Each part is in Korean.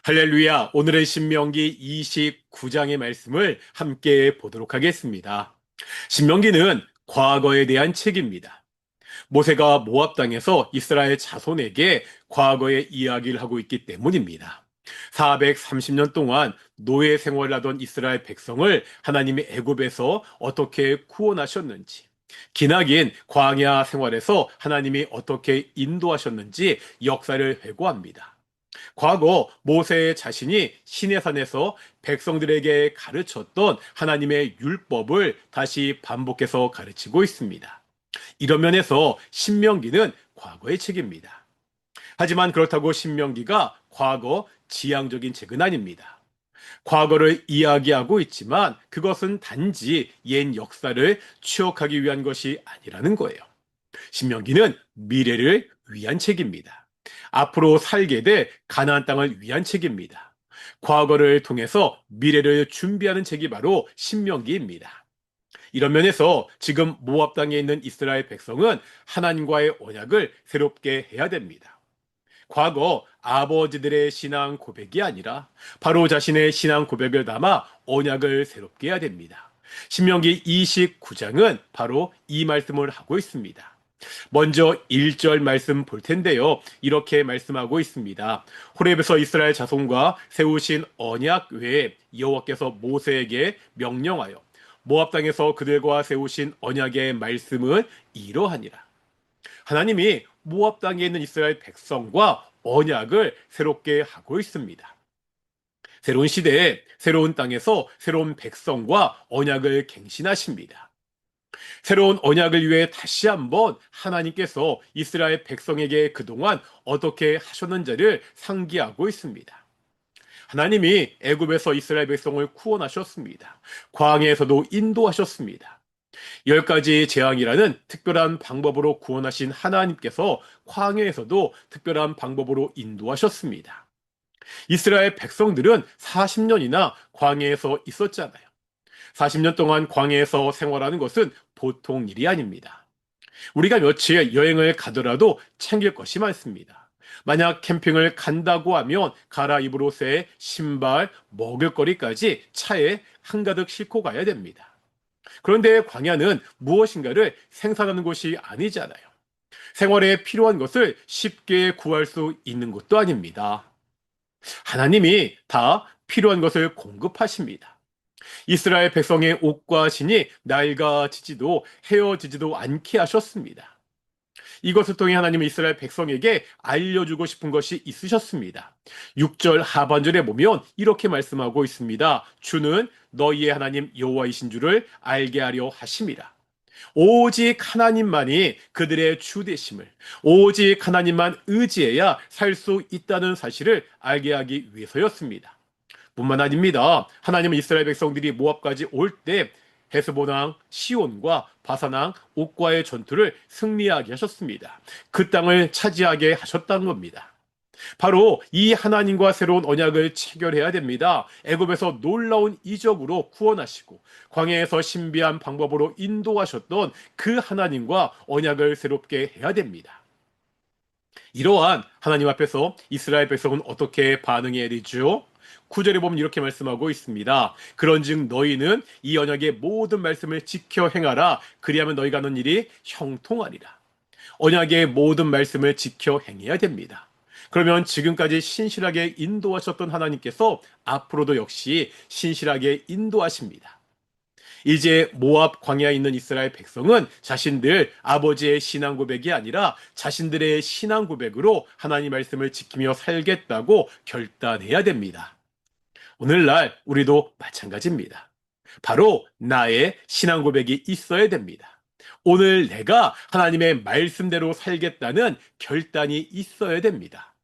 할렐루야. 오늘은 신명기 29장의 말씀을 함께 보도록 하겠습니다. 신명기는 과거에 대한 책입니다. 모세가 모압 땅에서 이스라엘 자손에게 과거의 이야기를 하고 있기 때문입니다. 430년 동안 노예 생활을 하던 이스라엘 백성을 하나님이 애굽에서 어떻게 구원하셨는지, 기나긴 광야 생활에서 하나님이 어떻게 인도하셨는지 역사를 회고합니다. 과거 모세 자신이 시내산에서 백성들에게 가르쳤던 하나님의 율법을 다시 반복해서 가르치고 있습니다. 이런 면에서 신명기는 과거의 책입니다. 하지만 그렇다고 신명기가 과거 지향적인 책은 아닙니다. 과거를 이야기하고 있지만 그것은 단지 옛 역사를 추억하기 위한 것이 아니라는 거예요. 신명기는 미래를 위한 책입니다. 앞으로 살게 될 가나안 땅을 위한 책입니다. 과거를 통해서 미래를 준비하는 책이 바로 신명기입니다. 이런 면에서 지금 모압 땅에 있는 이스라엘 백성은 하나님과의 언약을 새롭게 해야 됩니다. 과거 아버지들의 신앙 고백이 아니라 바로 자신의 신앙 고백을 담아 언약을 새롭게 해야 됩니다. 신명기 29장은 바로 이 말씀을 하고 있습니다. 먼저 1절 말씀 볼 텐데요. 이렇게 말씀하고 있습니다. 호렙에서 이스라엘 자손과 세우신 언약 외에 여호와께서 모세에게 명령하여 모압 땅에서 그들과 세우신 언약의 말씀은 이러하니라. 하나님이 모압 땅에 있는 이스라엘 백성과 언약을 새롭게 하고 있습니다. 새로운 시대에 새로운 땅에서 새로운 백성과 언약을 갱신하십니다. 새로운 언약을 위해 다시 한번 하나님께서 이스라엘 백성에게 그동안 어떻게 하셨는지를 상기하고 있습니다. 하나님이 애굽에서 이스라엘 백성을 구원하셨습니다. 광야에서도 인도하셨습니다. 10가지 재앙이라는 특별한 방법으로 구원하신 하나님께서 광야에서도 특별한 방법으로 인도하셨습니다. 이스라엘 백성들은 40년이나 광야에서 있었잖아요. 40년 동안 광야에서 생활하는 것은 보통 일이 아닙니다. 우리가 며칠 여행을 가더라도 챙길 것이 많습니다. 만약 캠핑을 간다고 하면 갈아입을 옷에 신발, 먹을거리까지 차에 한가득 싣고 가야 됩니다. 그런데 광야는 무엇인가를 생산하는 곳이 아니잖아요. 생활에 필요한 것을 쉽게 구할 수 있는 것도 아닙니다. 하나님이 다 필요한 것을 공급하십니다. 이스라엘 백성의 옷과 신이 낡아지지도 헤어지지도 않게 하셨습니다. 이것을 통해 하나님은 이스라엘 백성에게 알려주고 싶은 것이 있으셨습니다. 6절 하반절에 보면 이렇게 말씀하고 있습니다. 주는 너희의 하나님 여호와이신 줄을 알게 하려 하심이라. 오직 하나님만이 그들의 주 되심을, 오직 하나님만 의지해야 살 수 있다는 사실을 알게 하기 위해서였습니다. 뿐만 아닙니다. 하나님은 이스라엘 백성들이 모압까지 올 때 헤스본왕 시온과 바산왕 옥과의 전투를 승리하게 하셨습니다. 그 땅을 차지하게 하셨다는 겁니다. 바로 이 하나님과 새로운 언약을 체결해야 됩니다. 애굽에서 놀라운 이적으로 구원하시고 광야에서 신비한 방법으로 인도하셨던 그 하나님과 언약을 새롭게 해야 됩니다. 이러한 하나님 앞에서 이스라엘 백성은 어떻게 반응해야 되죠? 9절에 보면 이렇게 말씀하고 있습니다. 그런즉 너희는 이 언약의 모든 말씀을 지켜 행하라. 그리하면 너희가 하는 일이 형통하리라. 언약의 모든 말씀을 지켜 행해야 됩니다. 그러면 지금까지 신실하게 인도하셨던 하나님께서 앞으로도 역시 신실하게 인도하십니다. 이제 모압 광야에 있는 이스라엘 백성은 자신들 아버지의 신앙 고백이 아니라 자신들의 신앙 고백으로 하나님 말씀을 지키며 살겠다고 결단해야 됩니다. 오늘날 우리도 마찬가지입니다. 바로 나의 신앙 고백이 있어야 됩니다. 오늘 내가 하나님의 말씀대로 살겠다는 결단이 있어야 됩니다.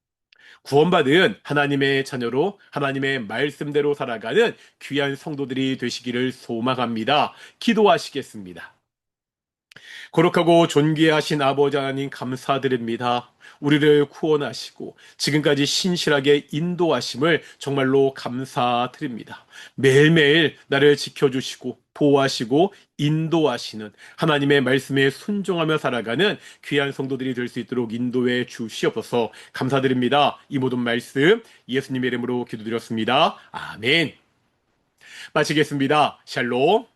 구원받은 하나님의 자녀로 하나님의 말씀대로 살아가는 귀한 성도들이 되시기를 소망합니다. 기도하시겠습니다. 거룩하고 존귀하신 아버지 하나님 감사드립니다. 우리를 구원하시고 지금까지 신실하게 인도하심을 정말로 감사드립니다. 매일매일 나를 지켜주시고 보호하시고 인도하시는 하나님의 말씀에 순종하며 살아가는 귀한 성도들이 될 수 있도록 인도해 주시옵소서. 감사드립니다. 이 모든 말씀 예수님의 이름으로 기도드렸습니다. 아멘. 마치겠습니다. 샬롬.